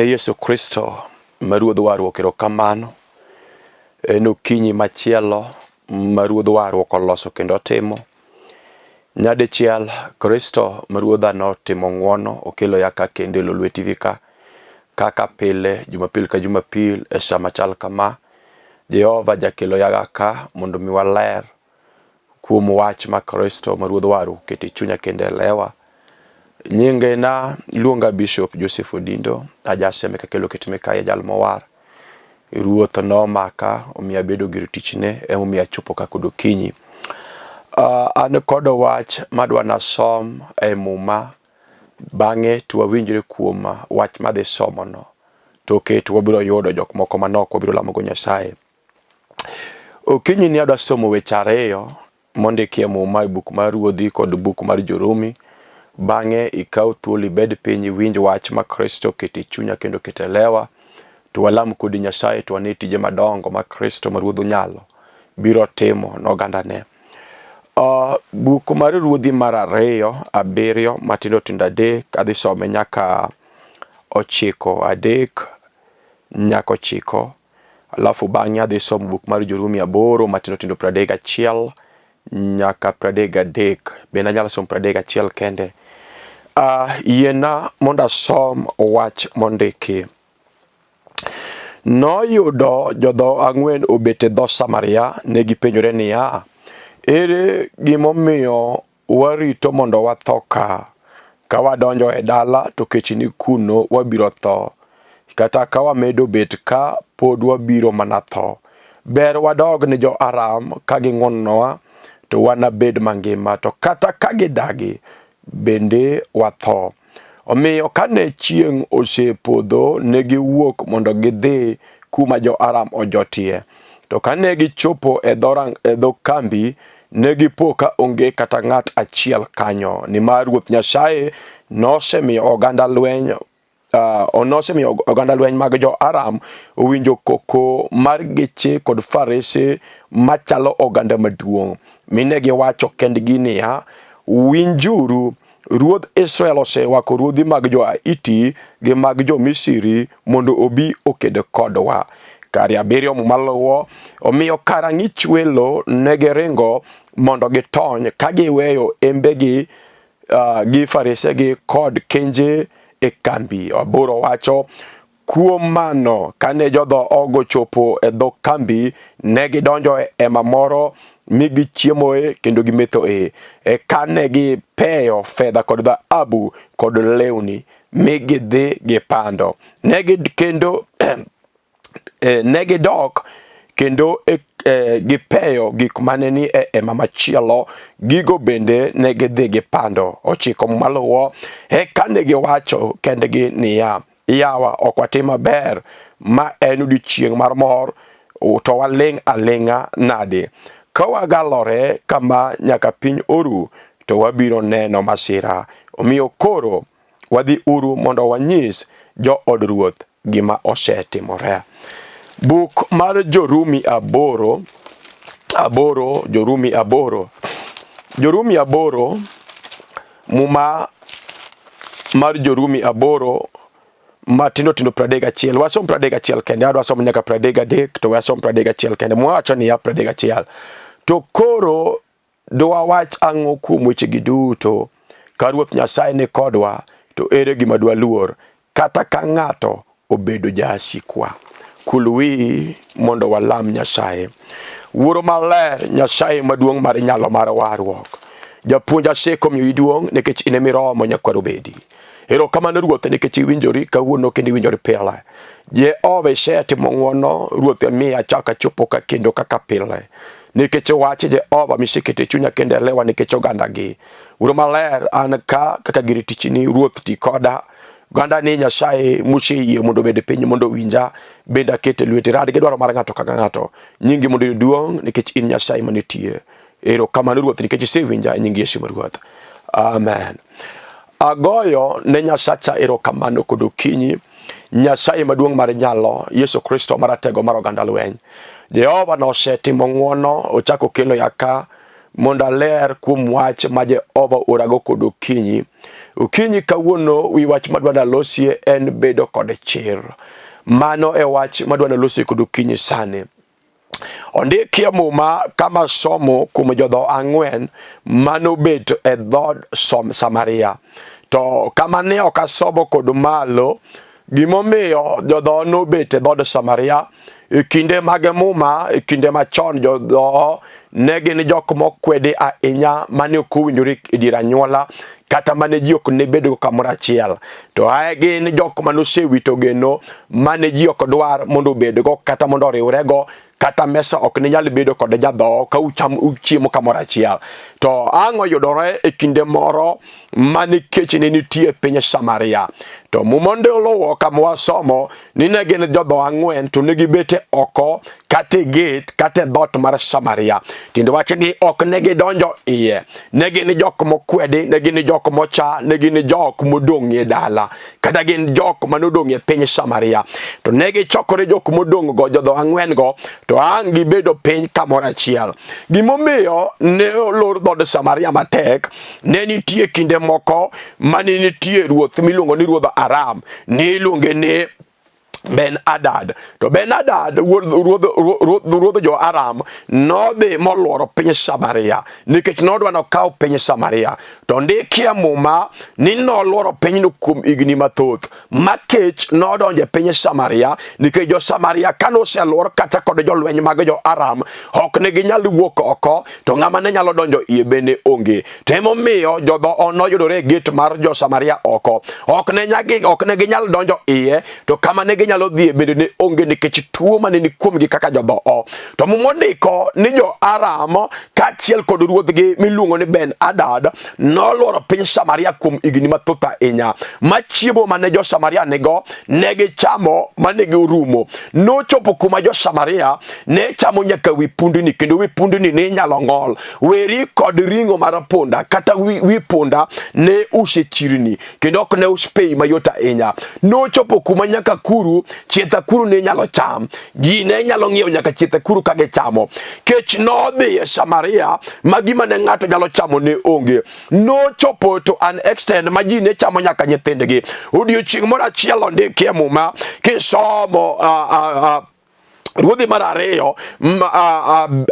ne Yesu Kristo ma ruodh warruok erokamano. En okinyi machielo ma ruodh warruok oloso kendo timo. Nyadichiel Kristo ma ruodha notimo ng'wono okelo yaka kendo Lolwe Tv ka. Kaka pile jumapil ka jumapil e sama chal kama. Jehova jakelo yaga ka mondo mi waler kuom wach ma Kristo ma ruodh warruok kete chunya kendo elewa. Nyinge na luonga Bishop Joseph Odindo, ajaseme kakelo ketime kae jal mowar. Ruoth no maka omiya bedo gir tichne omiya chopo ka kod okinyi. An kod wach madwa nasom e muma bang'e to wawinjre kuom wach madhi somo no. To ket wabiro yudo jok moko manok wabiro lamo go Nyasaye. Okinyi ni adwa somo weche ariyo mondiki e muma e buk mar ruodhi kod buk mar Jorumi. Bang'e ikaw thuolo ibed piny winj wach ma Kristo kete chunya kendo kete lewa. To walam kod Nyasaye to wane tije madongo ma Kristo ma ruodho nyalo biro timo n'oganda ne. Buk mar ruodhi mar ariyo, abiriyo, matindo tindo adek, adhi some nyaka 9 nyaka 9. Alafu bang'e adhi somo buk mar Jorumi 8 matindo tindo 31 nyaka 33. Bende anyalo somo 31 kende. Yiena mondo asom wach mondiki. Noyudo jodho ang'wen obet e dho Samaria, ne gipenjore niya, ere gimomiyo warito mondo watho ka wadonjo e dala to kech ni kuno wabiro tho, kata ka wamedo bet ka pod wabiro mana tho. Ber wadog ne jo Aram ka ging'wonwa to wanabed mangima, to kata ka gidagi bende watho. Omiyo kane chieng' osepodho ne giwuok mondo gidhi kuma jo Aram ojotie. To kane gichopo e dho kambi ne gipo ka onge kata ng'at achiel kanyo, nimar Ruoth Nyasaye nosemiyo oganda lweny mag jo Aram owinjo koko mar geche kod farese machalo oganda maduong'. Mine giwacho kendgi niya, winjuru, Ruodh Israel osewako ruodhi mag jo Haiti gi mag jo Misri mondo obi oked kodwa. Kari 7 maluwo, omiyo karang'ich welo ne giringo mondo gitony ka giweyo embegi gi faresegi kod kenje e kambi. 8 wacho, kuom mano kane jodho ogo chopo e dho kambi ne gidonjo e ema moro mi gichiemoe kendo gimethoe. Kane gipeyo fedha kod dhahabu kod lewni mi gidhi gipando. Ne gidok kendo gipeyo gik mane ni e ema machielo, gigo bende ne gidhi gipando. 9 maluwo, kane giwacho kendgi niya, yawa ok watim maber, ma en odiechieng' mar mor, to waling' aling'a nade. Ka wagalore kama nyaka piny oru, to wabiro neno masira. Omiyo koro wadhi uru mondo wanyis jo od ruoth gima osetimore. Buk mar Jorumi 8, Jorumi 8, muma mar Jorumi 8 matindo tindo 31. Wasom 31 kende, adwa somo nyaka 33 to wasom 31 kende. Mwacho ni ya 31. To koro dwa wach ang'o kuom weche giduto? Ka Ruoth Nyasaye ni kodwa, to ere gima dwa luor, kata ka ng'ato obedo jasikwa. Kulwi mondo walam Nyasaye. Wuoro maler, Nyasaye maduong' mar nyalo mar warruok, japuonj aseko miyo iduong' nikech in emiromo nyakwaro bedi. Erokamano Ruoth nikech iwinjori kawuono kendo iwinjori pile. Jehova isetimo ng'wono, Ruoth miya achaka chopo ka kendo kaka pile. Nikech wach Jehova misekete chunya kendo elewa nikech oganda gi. Wuoro maler, an ka kaka gir tichni, Ruoth ti koda. Oganda ni Nyasaye museyie mondo bed piny mondo winja, bende akete lweti, rad gi dwaro mar ng'ato ka ng'ato. Nyingi mondo iduong' nikech in Nyasaye manitie. Erokamano Ruoth nikech isewinja, e nying Yesu ma Ruoth. Amen. Agoyo ne Nyasacha erokamano kod okinyi, Nyasaye maduong' mar nyalo, Yesu Kristo maratego mar oganda lweny. Jehova nosetimo ng'wono, ochako kelo yaka monda ler kuom wach ma Jehova orago kod okinyi. Okinyi kawuono wi wach madwana losie en bedo kod chir. Mano e wach madwana losie kod okinyi sani. Ondikie muma kama somo kuom jodho ang'wen manobet e dhod Samaria. To kama ne okasomo kod malo, gimomiyo jodho nobet e dhod Samaria, e kinde mag muma, e kinde machon jodho ne gin jok mokwede ahinya mane ok owinjore e dier anyuola, kata mane ji ok ne bedo kamoro achiel. To ae gin jok manosewito geno mane ji ok dwar mondo obedgo kata mondo oriwrego, kata mesa ok ne nyal bedo kod jadho ka uchiemo kamoro achiel. To ang'o yudore e kinde moro mane kech ne nitie e piny Samaria. To mumonde oluwo kama wasomo ni ne gin jodho ang'wen to ne gibete oko kata e gate kata e dhot mar Samaria. Tiende wach ni ok ne gidonjo iye. Ne gin jok mokwedi, ne gin jok mocha, ne gin jok modong' e dala, kata gin jok manodong' e piny Samaria. To ne gichokore jok modong' go, jodho ang'wen go, to ang' gibedo piny kamoro achiel. Gimomiyo ne olor dhod Samaria matek, ne nitie kinde moko mane nitie ruoth miluongo ni ruodh Aram, ni iluonge ni Ben Hadad. To Ben Hadad, ruodh jo Aram, nodhi moluoro piny Samaria nikech nodwa nokaw piny Samaria. To ndikie muma ni noluoro pinyno kuom higni mathoth, ma kech nodonjo e piny Samaria nikech jo Samaria kanoseluor kata kod jolweny mag jo Aram, ok ne ginyal wuok oko, to ng'ama ne nyalo donjo iye bende onge. To emomiyo jodho noyudore e gate mar jo Samaria oko. Ok ne ginyal donjo iye, to kama ne ginyalo dhie bende ne onge nikech tuo mane ni kuomgi kaka jodho. To mumondiko ni jo Aram kaachiel kod ruodhgi miluongo ni Ben Hadad noluoro piny Samaria kuom higni mathoth ahinya, ma chiemo mane jo Samaria nigo ne gichamo mane girumo. Nochopo kuma jo Samaria ne chamo nyaka wi pundni, kendo wi pundni ne inyalo ng'ol. Weri kod ring'o mar punda kata wi punda ne use chirni, kendo ok ne us pei mayot ahinya. Nochopo kuma nyaka kuru, chieth akuru ne inyalo cham. Ji ne inyalo ng'iewo nyaka chieth akuru ka gichamo. Kech nodhi e Samaria ma gima ne ng'ato nyalo chamo ne onge. Nochopo to an extent ma ji ne chamo nyaka nyithindgi. Odiochieng' moro achiel ondikie muma kisomo ruodhi mar ariyo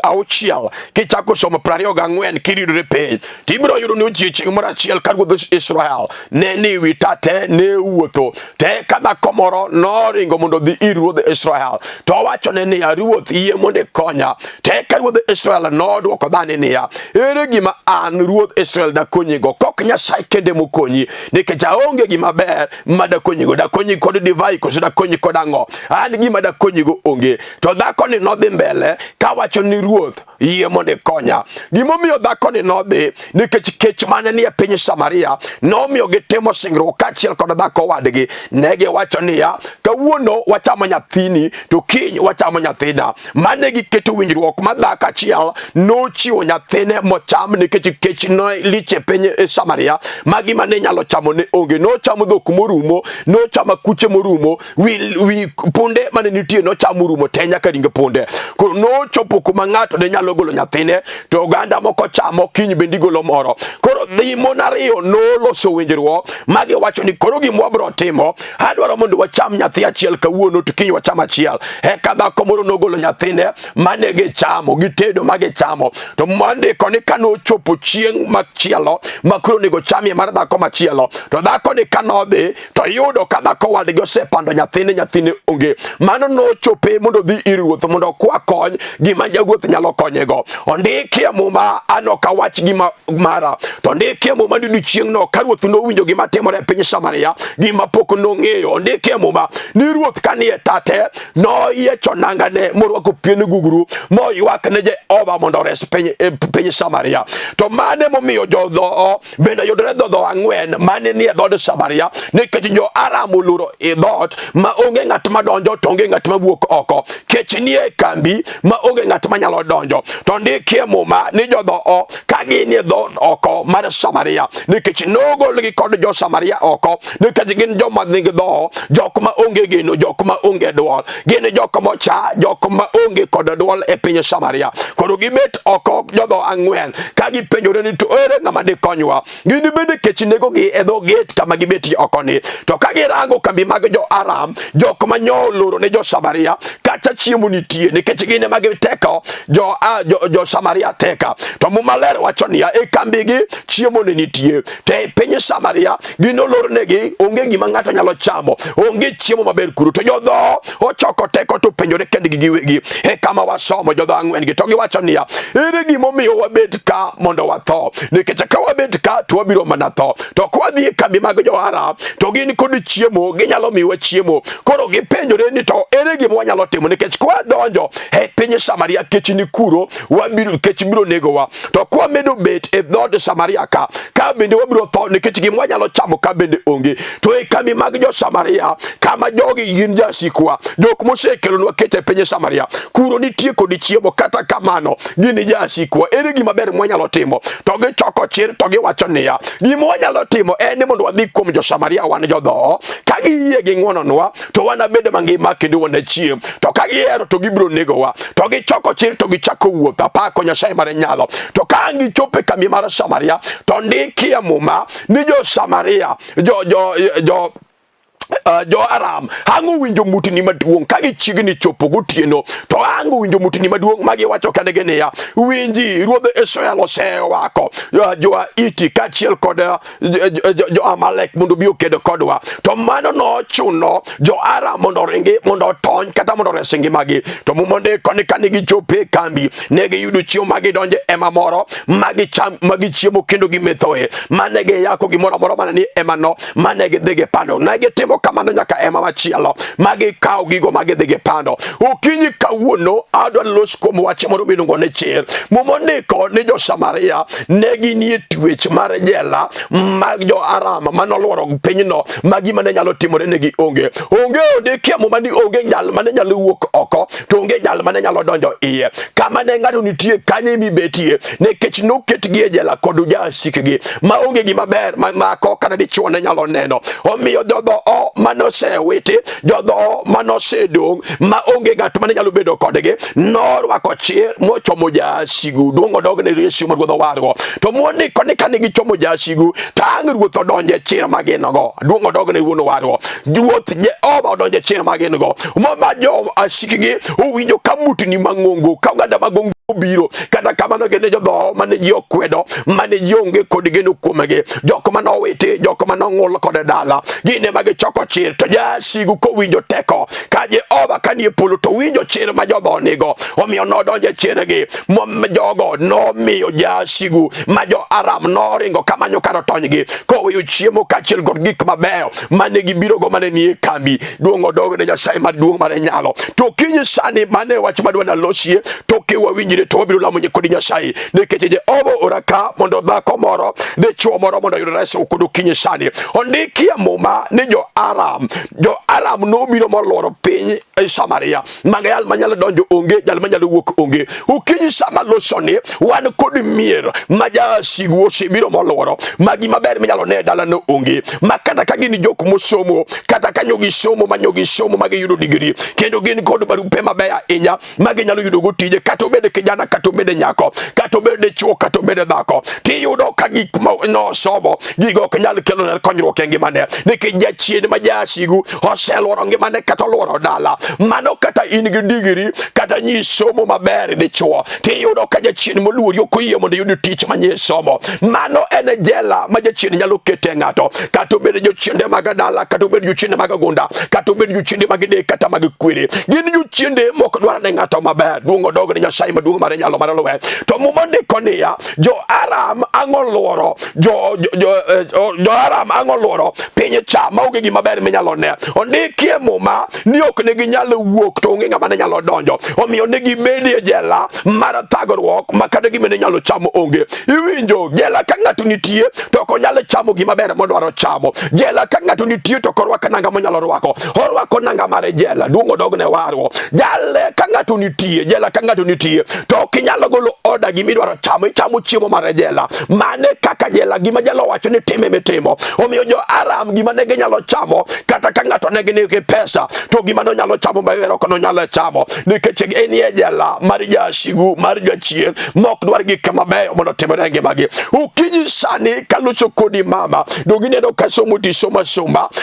auchiel kichako somo 24 kiridore piny, tibiro yudo ni odiochieng' moro achiel ka ruodh Israel ne ni wi tate ne wuotho, te ka dhako moro noringo mondo dhi ir ruodh Israel, to wachone niya, ruoth yie mondo ikonya. Te ka ruodh Israel nodwoko dhani niya, ere gima an ruodh Israel dakonyigo kok Nyasaye kende mokonyi, nikech aonge gima ber ma dakonyigo. Dakonyi kod divai koso dakonyi kod ang'o? An gima dakonyigo onge. To dhako ni nodhi mbele kawacho ni ruoth yie mondo ikonya. Gimomiyo dhako ni nodhi nikech kech mane ni e piny Samaria nomiyo gitimo singruok kaachiel kod dhako wadgi. Ne giwacho niya, kawuono wachamo nyathini to kiny wachamo nyathina. Mane giketo winjruok ma dhako achiel nochiwo nyathine mocham nikech kech no lich e piny Samaria ma gima ne nyalo chamo ne onge. Nochamo dhok morumo, nochamo akuche morumo, wi punde mane nitie nochamo rumo te nyaka ring punde. Koro nochopo kuma ng'ato ne nyalo golo nyathine, to oganda moko chamo, kiny bende golo moro. Koro dhi mon ariyo noloso winjruok ma giwacho ni koro gima wabiro timo, adwaro mondo wacham nyathi achiel kawuono to kiny wacham achiel. Eka dhako moro nogolo nyathine mane gichamo, gitedo ma gichamo. To mondiko ni kanochopo chieng' machielo ma koro nego chamie mar dhako machielo, to dhako ni kanodhi to yudo ka dhako wadgi osepando nyathine onge. Mano nochope mondo dhi ir ruoth mondo kwa kony gima jagweth nyalo konyego. Ondikie muma ano ka wach gima mara, to ondikie muma ni chieng' no ka ruoth nowinjo gima timore e piny Samaria, gima pok nong'eyo. Ondikie muma ni ruoth kanie tate noyiecho nangane morwako pien gugru moywak ne Jehova mondo res piny Samaria. To mane momiyo jodho bende yudore dhodho ang'wen mane ni e dhod Samaria, nikech jo Aram oluro e dhot ma onge ng'at madonjo to onge ng'at mawuok oko. kech nie kambi ma onge ng'at manyalo donjo. To ndikie muma ni jodho ka gin e dho oko mar Samaria, nikech nogolgi kod jo Samaria oko, nikech gin joma nigi dho, jok ma onge geno, jok ma onge duol, gin jok mocha, jok ma onge kod duol e piny Samaria. Koro gibet oko jodho ang'wen ka gipenjore ni to ere ng'ama di konywa. Gini bende kech negogi e dho gate kama gibeti oko ni. To ka girango kambi mag jo Aram, jok ma nyo loro ne jo Samaria, kacha chiemo nitie, nikech gin ema giteko jo Samaria teka. To Muma ler wacho niya, e kambi gi chiemo ne nitie, te piny Samaria gino lor negi onge gima ng'ato nyalo chamo, onge chiemo maber kuro. To jodho ochoko teko to penjore kendgi giwegi. E kama wasomo jodho ang'wen gi to giwacho niya, ere gimomiyo wabet ka mondo watho, nikech ka wabet ka to wabiro mana tho. To kwa dhi e kambi mag jo Arab to gin kod chiemo, ginyalo miwa chiemo. Koro gipenjore ni to ere gima wanyalo timo, nikech kwa donjo e piny Samaria kech ni kuro, kech biro negowa. To kwa medo bet e dhod Samaria ka bende wabiro tho, nikech gima wanyalo chamo ka bende onge. To e kambi mag jo Samaria kama jogi gin jasikwa, jok mosekelonwa kech e piny Samaria, kuro nitie kod chiemo, kata kamano gin jasikwa. Ere gima ber mwanyalo timo? To gichoko chir to giwacho niya, gima wanyalo timo en ni mondo wadhi kuom jo Samaria wan jodho, ka giyie gi ng'wononwa to wan abed mangima kendo wan achiem. To ka gihero to gibiro negowa. To gichoko chir to gichako wuoth. Apako Nyasaye mar nyalo. To ka gichopo e kambi mar Samaria to ndikie Muma ni jo Samaria jo Aram hango winjo mutni maduong' ka gichigni chopo gotieno. To hango winjo mutni maduong' magi wacho kanege niya, winji ruodh Israel osewako jo Iti kachiel kod jo Amalek mondo bi okedo kodwa. To mano no chuno jo Aram mondo ringi, mondo otony kata mondo resi ngimagi. To Mumonde koni kani gichopo e kambi ne giyudo chiemo magi donje ema moro magi chiemo kendo gimethoe. Mane giyako gimoro amora mane ni ema no mane gidhi pando. Ne gitimo kamano nyaka ema machielo magi kaw gigo magi dhige pando. Okinyi kawuono adwa los kuom wach moro miluongo ni chir. Mumondiko ni jo Samaria ne ginie twech mar jela mag jo Aram manoluoro pinyno magi mane nyalo timore negi onge odikia Muma ni onge jal mane nyalo wuok oko, to onge jal mane nyalo donjo iye. Kama ne ng'ato nitie kanye mibetie, nikech noketgi e jela kod jasikgi ma onge gima ber mako kata dichuo ne nyalo neno. Omiyo jodho manosewiti, jodho manosedong' ma onge ng'at mane nyalo bedo kodgi, norwako chir mochomo jasigu. Duong' odogne Yesu ma ruodh wargo. To mondiko ni kane gichomo jasigu, tang' ruoth odonje chir magin-go. Duong' odogne wuon wargo. Ruoth Jehova odonje chir magin-go. Ma jo asikgi owinjo ka mutni mang'ongo, ka oganda mag'ongo biro. Kata kamano gene jodho mane ji okwedo, mane ji onge kod geno kuomegi, jok manowiti, jok manong'ul kod dala, gine magi choko chir. To jasigu kowinjo teko ka Jehova kanie polo to winjo chir ma jodho nigo, omiyo nodonje chirgi. Jogo nomiyo jasigu ma jo Aram noringo kamanyo kar tonygi, koweyo chiemo kachiel kod gik mabeyo mane gibirogo mane nie kambi. Duong' odogne Nyasaye maduong' mar nyalo. To kinyi sani mane wach madwa nalosie, to kiwawinjire to wabiro lamo kod Nyasaye, nikech Jehova ora ka mondo dhako moro dichuo moro mondo yud reso kod kinyi sani. Ondikia Muma ni jo Aram nobiro moluoro piny e Samaria, mang'al manyalo donjo onge, jal manyalo wuok onge. Okinyi sama losoni wan kod mier ma jasigu osebiro moluoro, magi maber minyalo ne dala no onge, makata ka gin jok mosomo, kata kanyo gisomo magi yudo digri, kendo gin kod barupe mabeyo ahinya magi nyalo yudo go tije, kata obed kijana, kata obed nyako, kata obed dichuo, kata obed dhako. Tiyudo ka gik nosomo gigo ok nyal kelo konyruok e ngimane, nikech jachien ma jasigu oseluoro ngimane kata oluoro dala. Mano kata in gi digri, kata nyisomo maber dichuo, tiyudo ka jachien moluori ok oyie mondo yud tich manyisomo. Mano en jela ma jachien nyalo kete ng'ato, kata obed jochiende mag dala, kata obed jochiende mag gunda, kata obed jochiende mag dek, kata mag kwere. Gin jochiende mok dwar ne ng'ato maber. Duong' odogne Nyasaye maduong' mar nyalo mar Lolwe. To Muma ndiko niya, jo Aram ang'oluoro jo Aram ang'oluoro piny cha maonge gima ber minyalo ne. Ondikie Muma ni ok ne ginyalo wuok to onge ng'ama ne nyalo donjo. omiyo ne gibedi e jela mar thagruok makata gima ne nyalo chamo onge. Iwinjo, jela ka ng'ato nitie to ok onyalo chamo gima ber modwaro chamo. Jela ka ng'ato nitie to korwako nanga monyalo rwako, orwako nanga mare jela, duong' odogne warwo. Jale ka ng'ato nitie, jela ka ng'ato nitie to ok inyalo golo oda gima idwaro chamo, ichamo chiemo mare jela. Mane kaka jela gima jalo wacho ni time mitimo. Omiyo jo Aram gima ne ginyalo chamo kata ka ng'ato ne nigi pesa to gima no nyalo chamo maber ok no nyalo chamo, nikech en ye jela mar jasigu mar jachien mok dwar gik mabeyo mondo timore ngimagi. Ukinyi sani kaluso kodi mama dogineno ka somo ti soma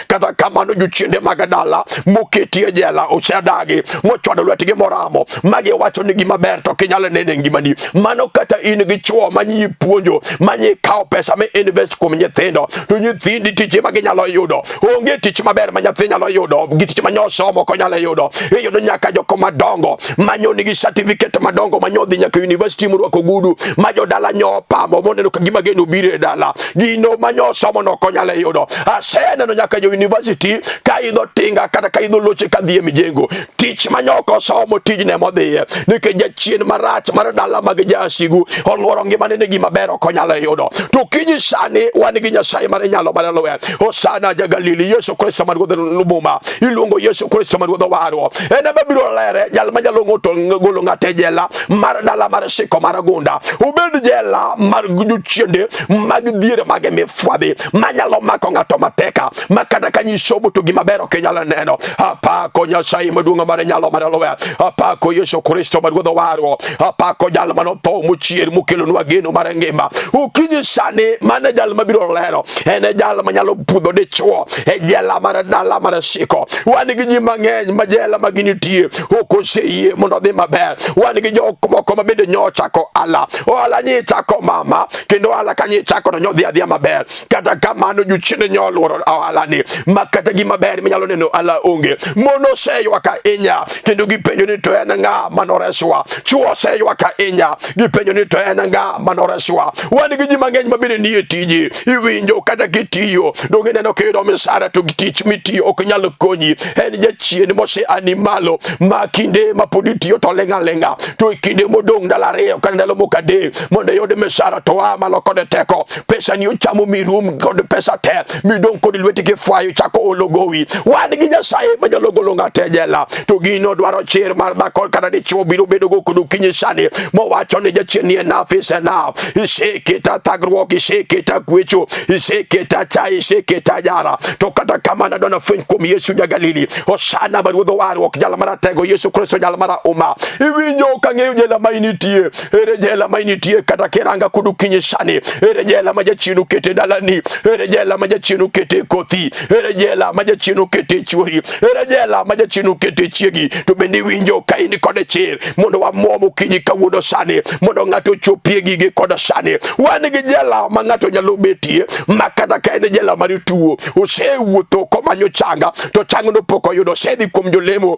kata kamano jochiende mag dala moketie jela osedagi mochwado lwetgi moramo magi wacho ni gima ber to kinyalo nene ngimani. Mano kata in gi chuo manyi puonjo manyi kao pesa me invest kuom nyithindo to nyithindi tich ma ginyalo yudo onge tich maber ma nyathi nyalo yudo gi tich manyo somo ko nyalo yudo. Iyudo nyaka joko madongo manyo nigi certificate madongo manyo dhi nyaka university murwako gudu majo dala nyo pamo moneno ka gima geno bire dala gino manyo somo no ko nyalo yudo. Aseneno nyaka jo university ka idho tinga kata ka idho loche ka dhi e mijengo tich manyo ko somo tijne modhiye nikech jachien marach mar dala mag jasigu oluoro ngimane ne gima ber ko nyalo yudo. To kinyi sani wan gi Nyasaye mar nyalo mar lwe Hosana ja Galili Yesu Kristo mar ruodh lubuma iluongo Yesu Kristo mar ruodh warwo ene mabiro lere jal ma jalo ngoto golo ng'ate jela mar dala mar siko mar gunda ubed jela mar jochiende mag dhier mag mifwadhi manyalo mako ng'ato mateka makata kanyisomo to gima ber ok nyalo neno. Apako Nyasaye maduong' mar nyalo mar lwe, apako Yesu Kristo mar ruodh warwo, apako jal manotho mochier mokelonwa geno mar ngima. Ukinyi sani mane jal mabiro lero ene jal manyalo pudho dichuo e jela mar dala mar siko. Wan gi ji mang'eny ma jela maginitie ok oseyie mondo dhi maber. Wan gi jok moko ma bende nyochako ala ohala nyichako mama kendo ala ka nyichako to nyodhi adhiya maber. Kata kamano jochiende nyoluoro ohala ni makata gima ber minyalo neno ala onge. Mono seywak ahinya kendo gipenjo ni to en ng'a manoreswa. Chuo seywak ahinya gipenjo ni to en ng'a manoreswa. Wan gi ji mang'eny ma bende nie tiji iwinjo kata kitiyo donge neno kiyudo misara to tich mitiyo ok nyalo konyi. En jachien mose animalo ma kinde ma pod itiyo to lenga to kinde modong dala ariyo kata ndalo moko adek mondo yud misara to malo kod teko pesa ni ochamo mirum kod pesa te midong kod lweti kifwayo chako ologowi. Wan gi Nyasaye manyalo golo ng'ate jela to gino dwaro chir mar dhako kata dichuo biro bedo go kod ukinyi sani mowacho ni jachien ni enough is enough. Iseketa thagruok, iseketa gwecho, iseketa chai, iseketa jara to kata kamano dona fweny kuom Yesu ja Galili. Hosana mar ruodh warruok jal maratego Yesu Kristo jal mara uma. Iwinjo ka ng'eyo jela ma initie ere jela ma initie kata kiranga kod ukinyi sani ere jela ma jachien okete dalani ere jela ma jachien okete kothi ere jela ma jachien okete chuori ere jela ma jachien okete chiegi. To bende winjo ka in kod chir mondo wamuom ukinyi kawuono sani mondo ng'ato chopie gige kod sani. Wan gi jela ma ng'ato nyalo betie makata ka en jela mar tuo osewuotho komanyo changa to chang no pok oyudo. Osedhi kuom jolemo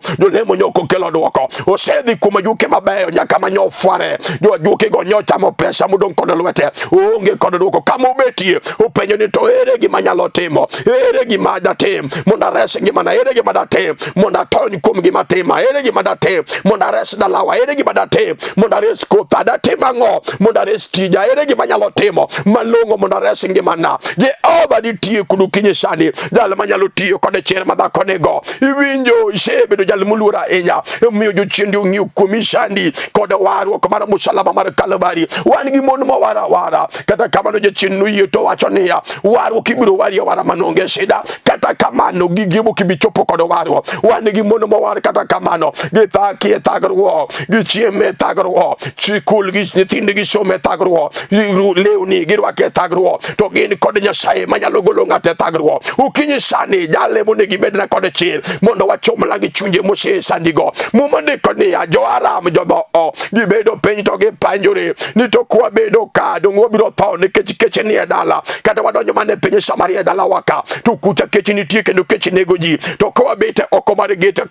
nyoko kelo dwoko. Osedhi kuom ajuke mabeyo nyaka manyo fware ajuke go nyochamo pesa modong kod lwete onge kod dwoko. Kama obetie openjo ni to ere gima nyalo timo, ere gima datim mondo ares ngimana, ere gima datim mondo atony kuom gima tima, ere gima datim mondo ares dalawa, ere gima datim mondo ares kotha, datim ang'o mondo ares tija, ere gima nyalo timo malong'o mondo ares ngimana. Jehova nitie kod ukinyi sani jal manyalo tiyo kod chir ma dhako nigo. Iwinjo isebedo jal moluor ahinya omiyo jochiendi ong'iyo kuomi sandi kod warruok mar musalaba mar Kalvari. Wan gi mon mawara kata kamano jachien noyie to wacho niya warruok ibiro wari wara manonge shida. Kata kamano gigibo kibichopo kod warruok. Wan gi mon mawar kata kamano githaki e thagruok, gichieme e thagruok, chikul gi nyithindgi some e thagruok, lewni girwake e thagruok to gin kod Nyasaye manyalo golo ng'ate thagruok. Ukinyi sani jalemo ne gibedna kod chir mondo wachomla gi chunje mose sandigo. Muma ndiko niya jo Aram jodho gibedo piny to gipanjore ni to kwa bedo ka dong wabiro tho nikech kech ni e dala kata wadonjo mane piny Samaria dala waka to kucha kech nitie kendo kech nego ji to kwa bete oko mar gate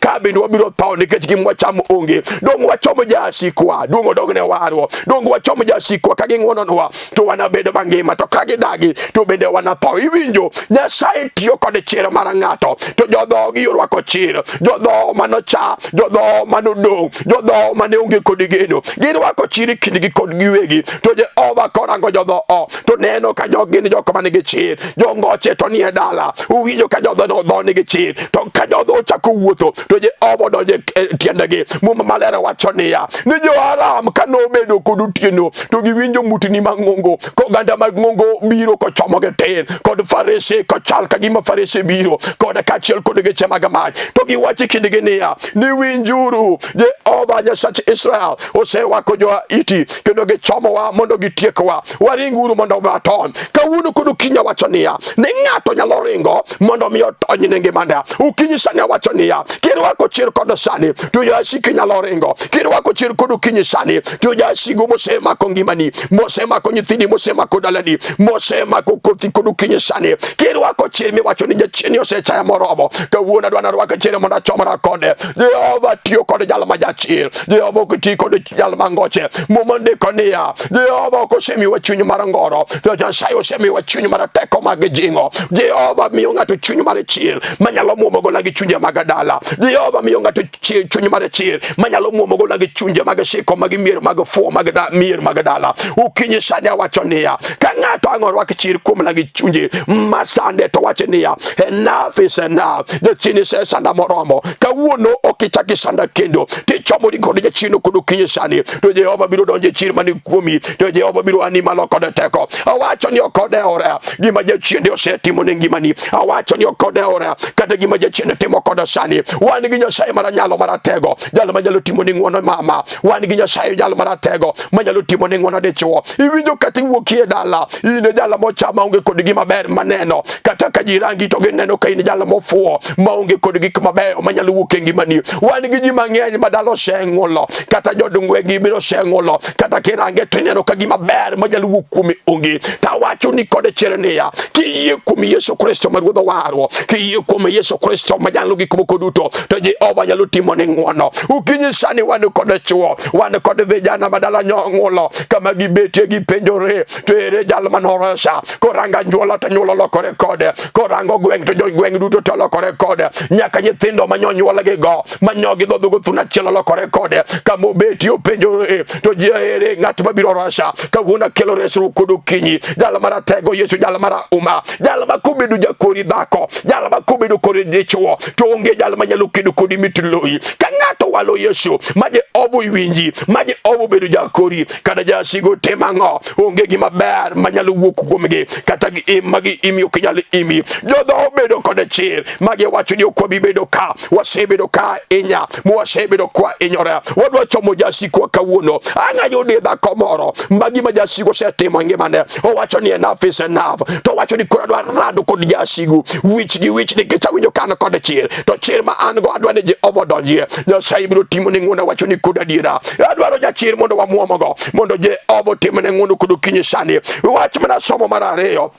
ka bende wabiro tho nikech gima wachamo onge. Dong wachomo jasikwa dong odogne warwo dong wachomo jasikwa ka ging'wononwa to wanabedo mangima to ka gidagi to bende wanatho. Iwinjo Nyasaye tiyo kod chir mar ng'ato to jodho gi orwako chir, jodho manocha, jodho jodho manodong, jodho mane onge kod geno, girwako chiri kindgi kod giwegi, to Jehova korango jodho to neno ka jogi gin jok manigi chir, jongoche to nie dala, uwinjo ka jodho no dho nigi chir, to ka jodho chako wuotho, to Jehova donje tiendegi. Muma malera wacho niya, ni jo-Aram kanobedo kod otieno, to giwinjo mutni mang'ongo, koganda mag ng'ongo biro kochomogi tir, kod farese kochal ka gima farese biro, kod kachiel kod geche mag mach, to giwacho kindgi niya, ni winjuru, Jehova Nyasach Israel osewako jo-Iti, kendo gichomowa mondo gitiekwa, waringuru mondo waton. Kawuono kod okinyi wacho niya, ni ng'ato nyalo ringo mondo mi otony ne ngimane. Okinyi sani wacho niya, kirwako chir kod sani, to jasiki nyalo ringo. Kirwako chir kod okinyi sani, to jasigu mosemako ngimani, mosemako nyithini, mosemako dalani, mosemako kothi kod okinyi sani. Kirwako chir miwacho ni jachien osechaya moromo, kawuono adwa narwako chir mondo achomra kode. Jehova tiyo kod jal ma jachir, Jehova ok ti kod jal mangoche. Momondiko niya, Jehova ok osemiwa chuny mar ngoro, to Nyasaye osemiwa chuny mar teko mag jingo. Jehova miyo ng'ato chuny mar chir manyalo muomogo lagi chunje mag dala. Jehova miyo ng'ato chuny mar chir manyalo muomogo lagi chunje mag siko, mag mier, mag fuo, mier mag dala. Okinyi sani awacho niya, ka ng'ato ang' orwak chir kuom lagi chunje masande, to wacho niya, enough is enough. Jachien isesanda moromo, kawuono ok ichak isanda kendo, tichomori kod jachien kod okinyi sani, to Jehova biro donjo e chir mani kuomi, to Jehova biro ani malo kod teko. Awacho ni ok odeore gima jachien osetimo ne ngimani, awacho ni ok odeore kata gima jachien timo kod sani. Wan gi Nyasaye maranyalo maratego, jal manyalo timo ni ng'wono mama, wan gi Nyasaye jal maratego manyalo timo ni ng'wono dichuo. Iwinjo kata iwuokie dala, ine jal mochama onge kod gima ber maneno, kata ka jirangi to gineno ka ine jal mofuo maonge kod gik mabeyo manyalo wuok e ngimani. Wan gi ji mang'eny madalo oseng'ulo, kata jodongwegi biro oseng'ulo, kata kirange to ineno ka gima ber manyalo wuok kuome onge. Tawacho ni kod chir niya, kiyie kuom Yesu Kristo ma Ruodhwa warwa, kiyie kuom Yesu Kristo manyalo gik moko duto, to Jehova nyalo timo ni ng'wono. Okinyi sani wan kod chuo, wan kod vijana madala nyong'ulo, kama gibetie gipenjore, to ere jal manoresa, koranga anyuola to anyuola lokore kode, korango gweng' to jogweng' duto to lokore kode, nyaka nyithindo manyonyuola gi go, manyogi dhodho gothuna achiel lokore kode, kama obetie openjore, to ere ng'at mabiro resa. Kawuono kelo resruok kod okinyi, jal maratego Yesu, jal marahuma, jal ma kobedo jakori dhako, jal ma kobedo kori dichuo, to onge jal manyalo kedo kodi mitloi. Ka ng'ato walo Yesu, ma Jehova iwinji, ma Jehova bedo jakori, kata jasigo timang'o, onge gima ber manyalo wuok kuomgi, kata magi imi ok nyal imi. Jodho bedo kod chir, magi wacho ni okwabi bedo ka, wasebedo ka inya, wasebedo kwa inyore, wadwa chomo jasikwa kawuono. Ang'ayude dhako moro, magi ma jasigo setimo ngimane, owacho ni enough is enough, to wacho ni koro adwa rado kod jasigu, wich gi wich nikech awinjo kan kod chir, to chir ma an go adwa ni Jehova donjie. Nyasaye biro timo ni ng'wono, wacho ni kod adiera, adwaro jachir mondo wamuomogo, mondo Jehova timo ni ng'wono kod okinyi sani. Wach mana somo mar ariyo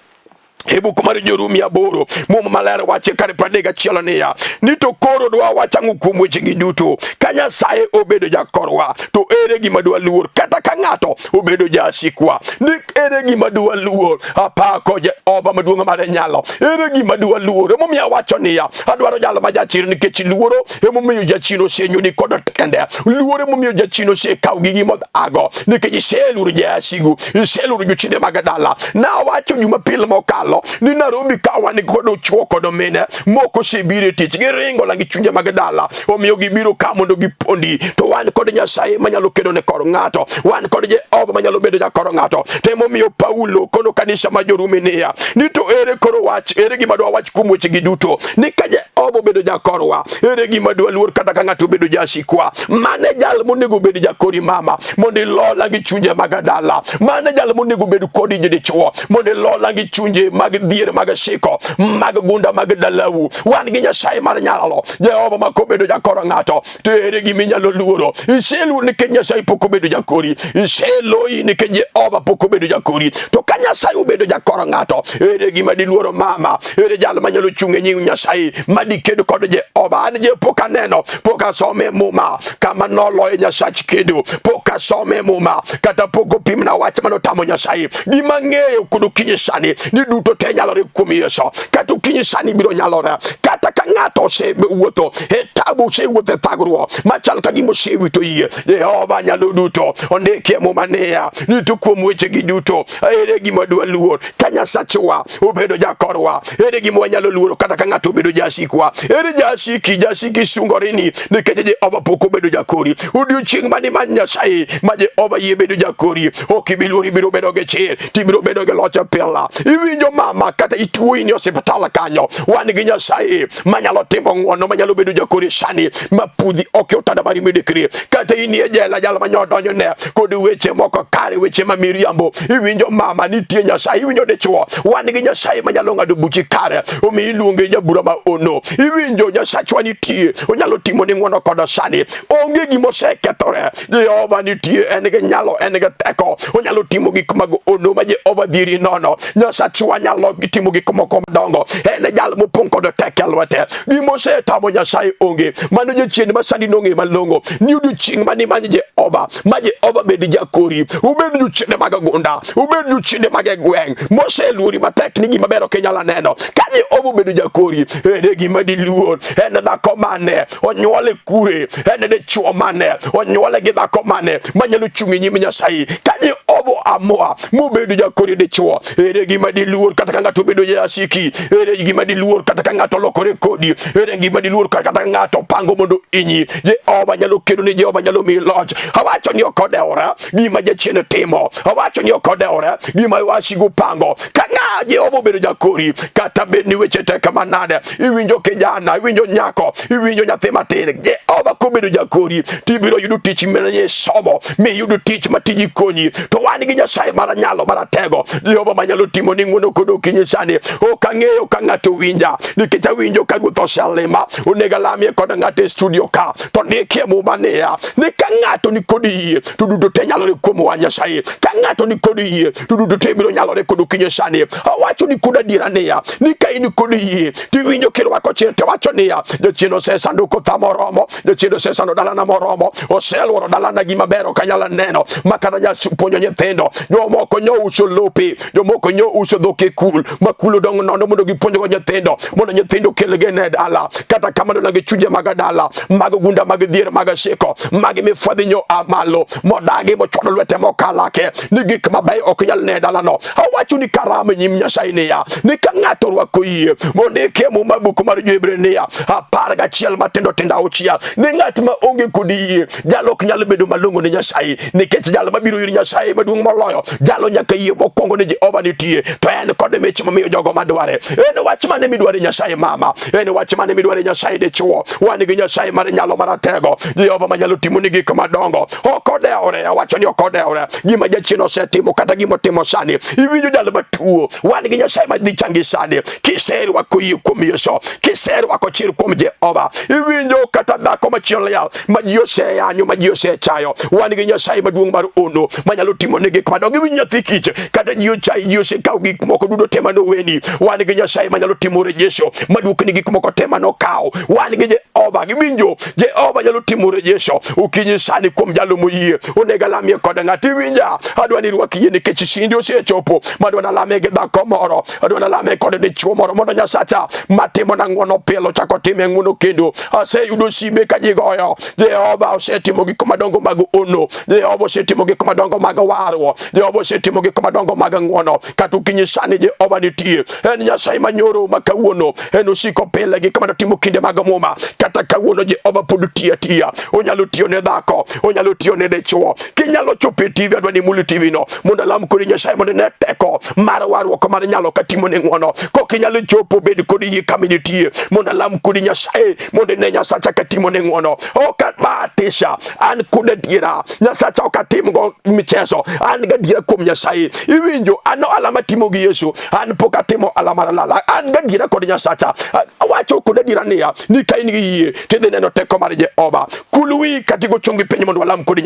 e buk mar Jorumi 8 muma maler wache kare 31 niya, ni to koro dwa wachang'o kuom wechegi duto. Ka Nyasaye obedo jakorwa, to ere gima dwa luor, kata ka ng'ato obedo jasikwa, ni ere gima dwa luor. Apako Jehova maduong' mar nyalo, ere gima dwa luor. Emomiyo wacho niya, adwaro jalo ma jachir, nikech luoro emomiyo jachino osenyoni kod tende, luoro emomiyo jachino osekawo gigi modhago, nikech iseluoro jasigu, iseluoro jochinde mag dala. Na wacho Jumapil mokalo ni Nairobi ka wan kod chuo kod mine moko sebire tich, giringo langi chunje mag dala, omiyo gibiro ka mondo gipondi. To wan kod Nyasaye manyalo kedo ne kor ng'ato, wan kod Jehova manyalo bedo jakor ng'ato. To emomiyo Paulo kono kanisa ma Jorumi niya, ni to ere koro wach, ere gima dwa wach kuom wechegi duto, ni ka Jehova bedo jakorwa, ere gima dwa luor kata ka ng'ato bedo jasikwa. Mane jal monego bedo jakori mama, mondo ilo langi chunje mag dala. Mane jal monego bedo kodi dichuo, mondo ilo langi chunje mag dhier, mag siko, mag gunda, mag dalau. Wan gi Nyasaye mar nyalo, Jehova ma kobedo jakor ng'ato, to ere gima inyalo luoro. Iseluor nikech Nyasaye pok obedo jakori. Iseloyi nikech Jehova pok obedo jakori. To ka Nyasaye obedo jakoro ng'ato, ere gima diluoro mama, ere jal manyalo chung' e nying Nyasaye madikedo kod Jehova. An je pok aneno, pok asome muma kama noloyo Nyasach kedo, pok asome muma kata pok opimna wach manotamo Nyasaye. Gima ng'eyo kod okinyi sani ni duto te nyalore kuom Yesu. Kata okinyi sani biro nyalore. Kata ka ng'ato osewuotho e tabu, osewuotho e thagruok machal ka gima osewito yie, Jehova nyalo duto ondike muma niya ni to kuom wechegi duto ere gima dwa luor ka Nyasachwa obedo jakorwa. Ere gima wanyalo luoro kata ka ng'ato obedo jasikwa. Ere jasiki sungorini nikech Jehova pok obedo jakori. Odiochieng' mani ma Nyasaye ma Jehova yie bedo jakori, ok ibi luori, ibiro bedo gi chir, tibiro bedo gi loch pila. Iwinjo mama kata ituoi ni osiptal kanyo, wan gi Nyasaye manyalo timo ng'wono, manyalo bedo jakori sani mapudhi ok otada mari medekre. Kata inie jela jal manyodonjo ne kod weche moko kare, weche ma miriambo. Iwinjo mama nitie Nyasaye. Iwinjo dichuo, wan gi Nyasaye manyalo ng'ado buchi kare, omi iluonge jabura ma ono. Iwinjo Nyasachwa nitie, onyalo timo ni ng'wono kod sani. Onge gima osekethore. Jehova nitie, en gi nyalo, en gi teko, onyalo timo gik mag ono ma Jehova dhiri nono. Nyasachwa nyalo timo gik moko madongo, en jal mopong' kod teko e lwete. Gima osetamo Nyasaye onge. Mano jachien ma sani nong'e malong'o ni odiochieng' mani manyo Jehova, ma Jehova bed jakori. Ubed jochiende mag gunda, ubed jochiende mag gweng' moseluori matek ni gima ber ok inyalo neno. Ka Jehova obedo jakori, ere gima diluor. En dhako mane onyuole kure, en dichuo mane onyuole gi dhako mane manyalo chung' e nyim Nyasaye. Ka Jehova amua mobedo jakori dichuo, ere gima diluor kata ka ng'ato obedo jasiki. Ere gima diluor kata ka ng'ato lokore kodi. Ere gima diluor kata ka ng'ato pango mondo inyi. Jehova nyalo kedo ni, Jehova nyalo mi loch. Awacho ni ok odeora gima jachien timo, awacho ni ok odeora gima wasigu pango. Ka ng'a Jehova obedo jakori, kata bed ni weche tek manade, iwinjo kijana, iwinjo nyako, iwinjo nyathi matin, Jehova kobedo jakori, tibiro yudo tich menye somo, mi yudo tich matiji konyi. To wan gi Nyasaye mar nyalo maratego, Jehova manyalo timo ni ng'wono kod okinyi sani. Ok ang'eyo ka ng'ato winja, nikech awinjo ka Ruoth oselima. Onego alamie kod ng'ato e studio ka, to ndikie muma niya ni ka ng'ato ni kod yie, to duto te nyalore kuom wa Nyasaye. Ka ng'ato ni kod yie, to duto te biro nyalore kod okinyi sani. Awacho ni kod adiera niya ni ka in kod yie, tiwinjo kirwako chir, to wacho niya jachien osesando kotha moromo, jachien osesando dalana moromo, oseluoro dalana gima ber ok anyalo neno. Makata japuonjo nyithindo, jomoko nyouso lope, jomoko nyouso dhok e kul, ma kul odong' nono mondo gipuonjgo nyithindo, mondo nyithindo kelge ne dala. Kata kamano nagi chuje mag dala, mag gunda, mag dhier, mag siko, mag mifwadhi nyo amalo, modagi mochwado lwete mokalake, ni gik mabeyo ok nyal ne dalano. Awacho ni karama nyim Nyasaye niya ni ka ng'ato rwako yie, mondike muma buku mar Jo-Ibrania 11 matindo tindo 6 ni ng'at ma onge kod yie jalo ok nyal bedo malong'o ne Nyasaye, nikech jalo mabiro ir Nyasaye maduong' moloyo jalo nyaka yie mokwongo ni Jehova nitie, to en kod mich momiyo jogo madware. En wach mane midware Nyasaye mama, en wach mane midware Nyasaye dichuo. Wan gi Nyasaye mar nyalo maratego, Jehova manyalo timo ni gik madongo. Ok odeore, awacho ni ok odeore gima jachien osetimo kata gima otimo sani. Iwinjo jalo matuo, wan gi Nyasaye madhi changi sani. Kiserwako yie kuom Yesu, kiserwako chir kuom Jehova, iwinjo kata dhako machielo yal ma ji oseyanyo, ma ji osechayo, wan gi Nyasaye maduong' mar ono manyalo timo ni gik madongo. Iwinjo nyathi kich kata ji ochayi, ji osekawo gik moko duto te manoweni. Wan gi Nyasaye manyalo timo rejesho maduok ni gik moko te manokawo. Wan gi Jehova, iwinjo Jehova nyalo timo rejesho okinyi sani kuom jalo moyie. Onego alamie kod ng'ato. Iwinja adwa ni rwak yie nikech sindi osechopo madwa nalamie gi dhako moro, adwa nalamie kod dichuo moro mondo Nyasacha matimo na ng'wono pile chako time ng'wono kendo. Aseyudo simbe ka ji goyo, Jehova osetimo gik madongo mag ono, Jehova osetimo gik madongo mag warruok, Jehova osetimo gik madongo mag ng'wono. Kata okinyi sani Jehova nitie, en Nyasaye manyoro ma kawuono, en osiko pile gik manotimo kinde mag muma. Kata kawuono Jehova pod tiyo atiya, onyalo tiyo ne dhako, onyalo tiyo ne dichuo. Kinyalo chopo e TV, adwa ni muli TV no mondo alam kodi Nyasaye mondo ne teko mar warruok warruok mar nyalo katimo ne ng'wono kokinyalo chopo bed kod yie kaminitie mondo alam kodi Nyasaye mondo ne Nyasacha katimo ne ng'wono okabatisha an kod adiera Nyasacha okatim go michezo an gadiera kuom Nyasaye iwinjo ano alama timo gi Yesu an pok atimo alama lala an gadiera kod Nyasacha awacho kod adiera niya ni ka in gi yie tidhi neno teko mar Jehova kulwi katigo chungi piny mondo alam kod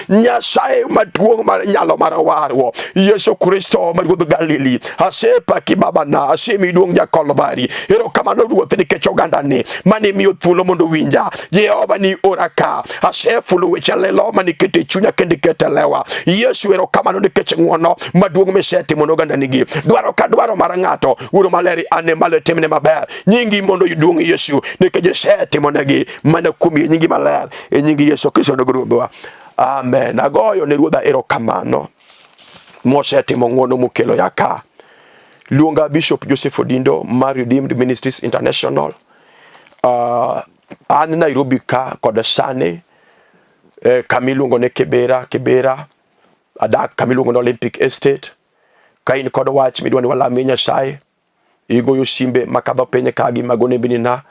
Nyasaye maduong' mar nyalo mar warwo Yesu Kristo ma ruodh Galili asepaki babana asemi duong' Jakolvari erokamano Ruoth nikech oganda ni mane miyo thuolo mondo winja Jehova ni oraka asefulo weche lelo manikete chunya kendo kete lewa Yesu erokamano nikech ng'wono maduong' misetimo ne oganda nigi dwaro ka dwaro mar ng'ato uro maleri ane malo timne maber nyingi mondo iduong' Yesu nikech isetimo negi mana kuom nyingi maler nyingi Yesu Kristo Ruodhwa. Amen. Agoyo ne Ruodha erokamano mosetimo ng'wono mokelo yaka. Luonga Bishop Joseph Odindo mar Redeemed Ministries International. An Nairobi ka kod sane kamiluongo ne Kibera adak kamiluongo ne Olympic Estate. Ka in kod wach midwani walame Nyasaye igoyo simbe makadho piny ka gi magone binina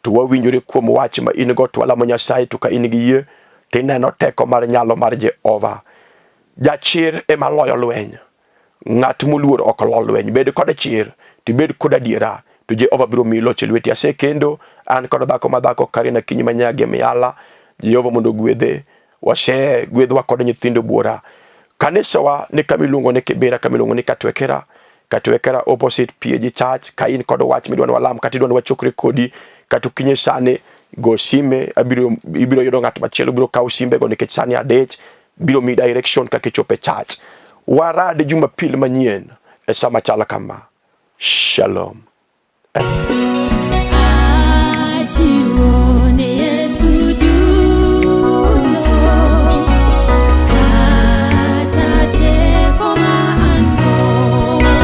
to wawinjore kuom wach ma in go to walamo Nyasaye to ka in gi yie tineno teko mar nyalo mar Jehova. Jachir ema loyo lweny. Ng'at moluor ok lo lweny. Bed kod chir tibed kod adiera to Jehova biro miyi loch e lweti. Asekendo an kod dhako madhako Karina Kinyi Manyagi Miala Jehova mondo gwedhe wase gwedhwa kod nyithindo buora. Kanisa wa ni kamiluongo ne Kibera kamiluongo ni Katwekera opposite PAG Church. Ka in kod wach midwani walam kata idwani wachokre kodi kata kinyi sane go sime ibiro yudo ng'at machielo biro kawo simbe go nikech sani adech biro mi direction kaka ichope church. Warad Jumapil manyien e sama chala kama. Shalom.